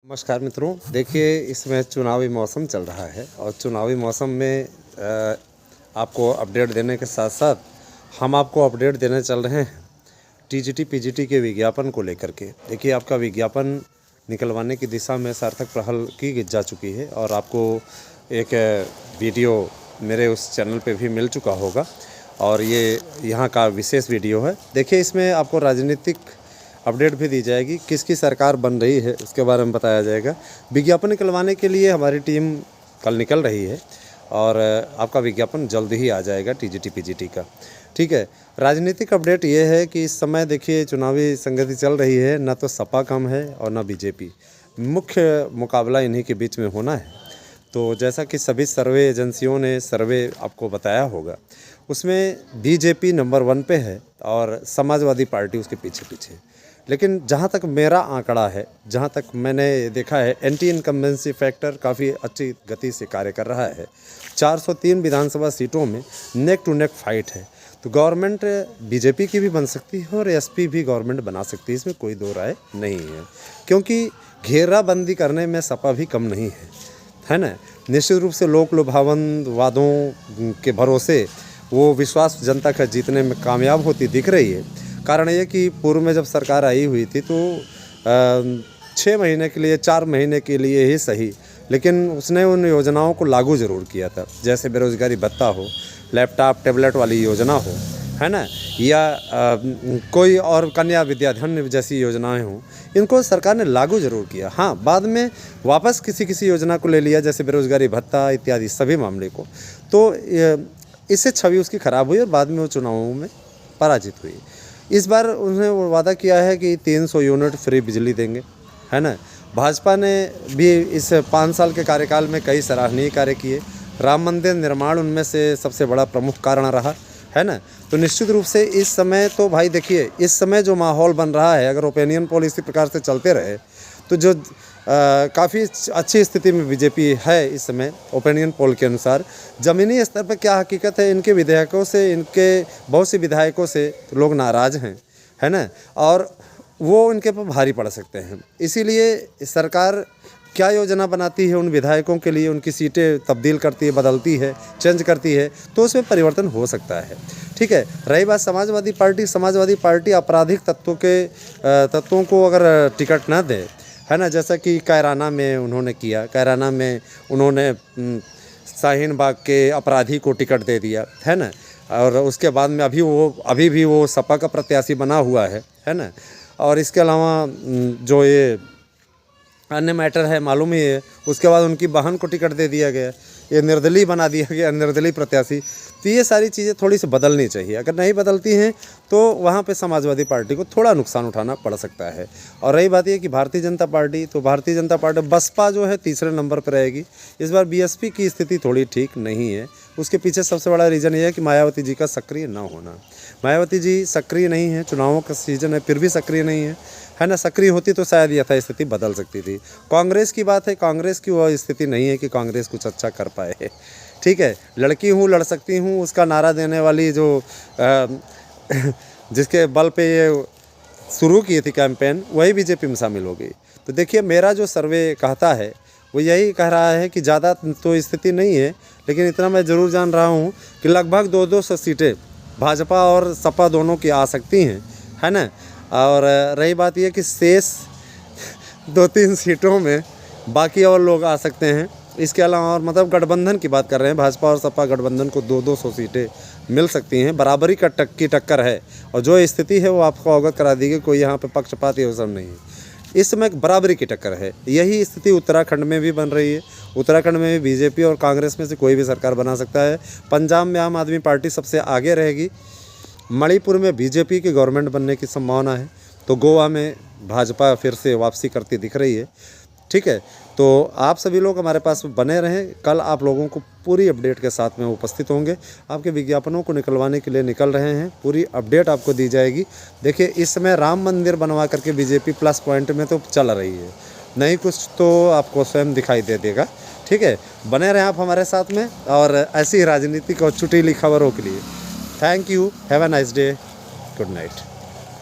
नमस्कार मित्रों, देखिए इसमें चुनावी मौसम चल रहा है और चुनावी मौसम में आपको अपडेट देने के साथ साथ हम आपको अपडेट देने चल रहे हैं टीजीटी पीजीटी के विज्ञापन को लेकर के। देखिए आपका विज्ञापन निकलवाने की दिशा में सार्थक पहल की जा चुकी है और आपको एक वीडियो मेरे उस चैनल पे भी मिल चुका होगा और ये यहाँ का विशेष वीडियो है। देखिए इसमें आपको राजनीतिक अपडेट भी दी जाएगी, किसकी सरकार बन रही है उसके बारे में बताया जाएगा। विज्ञापन निकलवाने के लिए हमारी टीम कल निकल रही है और आपका विज्ञापन जल्द ही आ जाएगा टीजीटी पीजीटी का। ठीक है, राजनीतिक अपडेट ये है कि इस समय देखिए चुनावी संगति चल रही है, ना तो सपा कम है और ना बीजेपी। मुख्य मुकाबला इन्हीं के बीच में होना है। तो जैसा कि सभी सर्वे एजेंसियों ने सर्वे आपको बताया होगा, उसमें बीजेपी नंबर 1 पे है और समाजवादी पार्टी उसके पीछे। लेकिन जहाँ तक मेरा आंकड़ा है, जहाँ तक मैंने देखा है, एंटी इनकम्बेंसी फैक्टर काफ़ी अच्छी गति से कार्य कर रहा है। 403 विधानसभा सीटों में नेक टू नेक फाइट है। तो गवर्नमेंट बीजेपी की भी बन सकती है और एसपी भी गवर्नमेंट बना सकती है, इसमें कोई दो राय नहीं है, क्योंकि घेराबंदी करने में सपा भी कम नहीं है ना। निश्चित रूप से लोक लुभावन वादों के भरोसे वो विश्वास जनता का जीतने में कामयाब होती दिख रही है। कारण ये कि पूर्व में जब सरकार आई हुई थी तो 6 महीने के लिए, 4 महीने के लिए ही सही, लेकिन उसने उन योजनाओं को लागू ज़रूर किया था, जैसे बेरोज़गारी भत्ता हो, लैपटॉप टैबलेट वाली योजना हो, है ना, या कोई और कन्या विद्याधन जैसी योजनाएं हों, इनको सरकार ने लागू ज़रूर किया। हाँ, बाद में वापस किसी किसी योजना को ले लिया, जैसे बेरोज़गारी भत्ता इत्यादि सभी मामले को। तो इससे छवि उसकी ख़राब हुई और बाद में वो चुनावों में पराजित हुई। इस बार उन्होंने वो वादा किया है कि 300 यूनिट फ्री बिजली देंगे, है ना। भाजपा ने भी इस 5 साल के कार्यकाल में कई सराहनीय कार्य किए। राम मंदिर निर्माण उनमें से सबसे बड़ा प्रमुख कारण रहा, है ना। तो निश्चित रूप से इस समय तो भाई देखिए, इस समय जो माहौल बन रहा है, अगर ओपिनियन पोल इसी प्रकार से चलते रहे तो जो काफ़ी अच्छी स्थिति में बीजेपी है इस समय ओपिनियन पोल के अनुसार। ज़मीनी स्तर पर क्या हकीकत है, इनके विधायकों से, इनके बहुत से विधायकों से तो लोग नाराज़ हैं, है ना, और वो इनके पर भारी पड़ सकते हैं। इसीलिए सरकार क्या योजना बनाती है उन विधायकों के लिए, उनकी सीटें तब्दील करती है, बदलती है, चेंज करती है, तो उसमें परिवर्तन हो सकता है। ठीक है, रही बात समाजवादी पार्टी आपराधिक तत्वों को अगर टिकट ना दे, है ना, जैसा कि कैराना में उन्होंने किया। कैराना में उन्होंने शाहीन बाग के अपराधी को टिकट दे दिया, है ना, और उसके बाद में अभी भी वो सपा का प्रत्याशी बना हुआ है ना। और इसके अलावा जो ये अन्य मैटर है मालूम ही है, उसके बाद उनकी बहन को टिकट दे दिया गया, ये निर्दलीय बना दिया गया, निर्दलीय प्रत्याशी। तो ये सारी चीज़ें थोड़ी सी बदलनी चाहिए। अगर नहीं बदलती हैं तो वहाँ पे समाजवादी पार्टी को थोड़ा नुकसान उठाना पड़ सकता है। और रही बात ये कि भारतीय जनता पार्टी बसपा जो है 3रे नंबर पर रहेगी। इस बार बीएसपी की स्थिति थोड़ी ठीक नहीं है। उसके पीछे सबसे बड़ा रीज़न ये है कि मायावती जी का सक्रिय ना होना। मायावती जी सक्रिय नहीं है, चुनावों का सीजन है फिर भी सक्रिय नहीं है ना। सक्रिय होती तो शायद यथास्थिति बदल सकती थी। कांग्रेस की बात है, कांग्रेस की वह स्थिति नहीं है कि कांग्रेस कुछ अच्छा कर पाए। ठीक है, लड़की हूँ लड़ सकती हूँ उसका नारा देने वाली जो जिसके बल पे ये शुरू की थी कैंपेन, वही बीजेपी में शामिल हो गई। तो देखिए मेरा जो सर्वे कहता है वो यही कह रहा है कि ज़्यादा तो स्थिति नहीं है, लेकिन इतना मैं ज़रूर जान रहा हूँ कि लगभग 200 सीटें भाजपा और सपा दोनों की आ सकती हैं, है ना। और रही बात यह कि शेष 2-3 सीटों में बाकी और लोग आ सकते हैं। इसके अलावा और मतलब गठबंधन की बात कर रहे हैं, भाजपा और सपा गठबंधन को 200 सीटें मिल सकती हैं। बराबरी की टक्कर है और जो स्थिति है वो आपको अवगत करा दी गई, कोई यहाँ पे पक्षपात ये सब नहीं है। इस समय बराबरी की टक्कर है। यही स्थिति उत्तराखंड में भी बन रही है। उत्तराखंड में भी बीजेपी और कांग्रेस में से कोई भी सरकार बना सकता है। पंजाब में आम आदमी पार्टी सबसे आगे रहेगी। मणिपुर में बीजेपी की गवर्नमेंट बनने की संभावना है। तो गोवा में भाजपा फिर से वापसी करती दिख रही है। ठीक है, तो आप सभी लोग हमारे पास बने रहें। कल आप लोगों को पूरी अपडेट के साथ में उपस्थित होंगे। आपके विज्ञापनों को निकलवाने के लिए निकल रहे हैं, पूरी अपडेट आपको दी जाएगी। देखिए इस समय राम मंदिर बनवा करके बीजेपी प्लस पॉइंट में तो चल रही है, नहीं कुछ तो आपको स्वयं दिखाई दे देगा। ठीक है, बने रहें आप हमारे साथ में और ऐसी राजनीतिक और चुटीली खबरों के लिए। Thank you, have a nice day, good night.